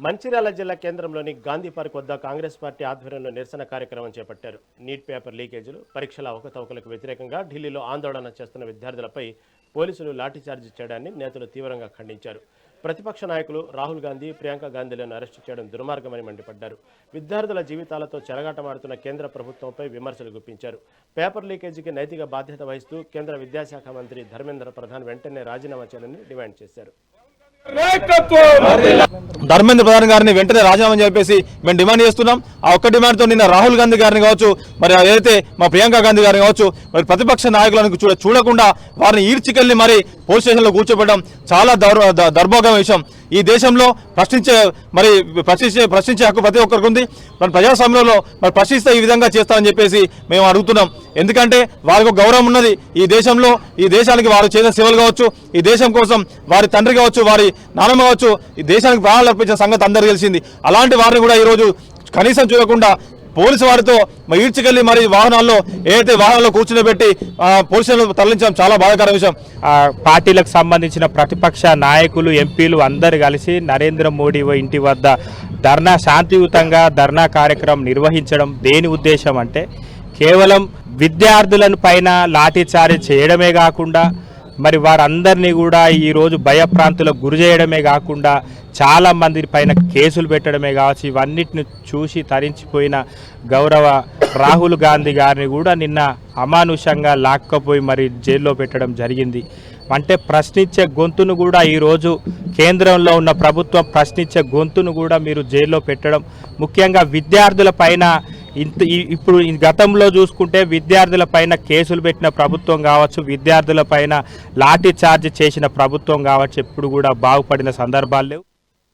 మంచిర్యాల జిల్లా కేంద్రంలోని గాంధీ పార్క్ వద్ద కాంగ్రెస్ పార్టీ ఆధ్వర్యంలో నిరసన కార్యక్రమం చేపట్టారు. నీట్ పేపర్ లీకేజీలు, పరీక్షల అవకతవకలకు వ్యతిరేకంగా ఢిల్లీలో ఆందోళన చేస్తున్న విద్యార్థులపై పోలీసులు లాఠీచార్జి చేయడాన్ని నేతలు తీవ్రంగా ఖండించారు. ప్రతిపక్ష నాయకులు రాహుల్ గాంధీ, ప్రియాంక గాంధీలను అరెస్టు చేయడం దుర్మార్గమని మండిపడ్డారు. విద్యార్థుల జీవితాలతో చెలగాటమాడుతున్న కేంద్ర ప్రభుత్వంపై విమర్శలు గుప్పించారు. పేపర్ లీకేజీకి నైతిక బాధ్యత వహిస్తూ కేంద్ర విద్యాశాఖ మంత్రి ధర్మేంద్ర ప్రధాన్ వెంటనే రాజీనామా చేయాలని డిమాండ్ చేశారు. ధర్మేంద్ర ప్రధాన్ గారిని వెంటనే రాజీనామా చెప్పేసి మేము డిమాండ్ చేస్తున్నాం. ఆ ఒక్క డిమాండ్తో నిన్న రాహుల్ గాంధీ గారిని కావచ్చు, మరి ఏదైతే మా ప్రియాంక గాంధీ గారిని కావచ్చు, మరి ప్రతిపక్ష నాయకులను చూడకుండా వారిని ఈడ్చికెళ్లి మరి పోలీస్ స్టేషన్లో కూర్చోబెట్టడం చాలా దౌర్భాగ్యమైన విషయం. ఈ దేశంలో ప్రశ్నించే హక్కు ప్రతి ఒక్కరికి ఉంది. మన ప్రజాస్వామ్యంలో మరి ప్రశ్నిస్తే ఈ విధంగా చేస్తామని చెప్పేసి మేము అడుగుతున్నాం. ఎందుకంటే వారికి ఒక గౌరవం ఉన్నది. ఈ దేశంలో ఈ దేశానికి వారు చేసిన సేవలు కావచ్చు, ఈ దేశం కోసం వారి తండ్రి కావచ్చు, వారి నాన్నమ్మ కావచ్చు, ఈ దేశానికి ప్రాణాలు అర్పించిన సంగతి అందరికీ తెలిసింది. అలాంటి వారిని కూడా ఈరోజు కనీసం చూడకుండా పోలీసు వారితో ఈడ్చికెళ్లి మరి వాహనాల్లో ఏదైతే వాహనాల్లో కూర్చునిపెట్టి పోలీసులు తరలించడం చాలా బాధాకర విషయం. పార్టీలకు సంబంధించిన ప్రతిపక్ష నాయకులు, ఎంపీలు అందరు కలిసి నరేంద్ర మోడీ ఇంటి వద్ద శాంతియుతంగా ధర్నా కార్యక్రమం నిర్వహించడం దేని ఉద్దేశం అంటే కేవలం విద్యార్థులను పైన లాఠీచార్జ్ చేయడమే కాకుండా మరి వారందరినీ కూడా ఈరోజు భయప్రాంతులకు గురి చేయడమే కాకుండా చాలా మంది పైన కేసులు పెట్టడమే కావచ్చు. ఇవన్నిటిని చూసి తరించిపోయిన గౌరవ రాహుల్ గాంధీ గారిని కూడా నిన్న అమానుషంగా లాక్కపోయి మరి జైల్లో పెట్టడం జరిగింది. అంటే ప్రశ్నించే గొంతును కూడా ఈరోజు కేంద్రంలో ఉన్న ప్రభుత్వం ప్రశ్నించే గొంతును కూడా మీరు జైల్లో పెట్టడం, ముఖ్యంగా విద్యార్థుల పైన ఇప్పుడు గతంలో చూసుకుంటే విద్యార్థుల పైన కేసులు పెట్టిన ప్రభుత్వం కావచ్చు, విద్యార్థుల పైన లాఠీ చార్జ్ చేసిన ప్రభుత్వం కావచ్చు, ఎప్పుడు కూడా బాగుపడిన సందర్భాలు లేవు.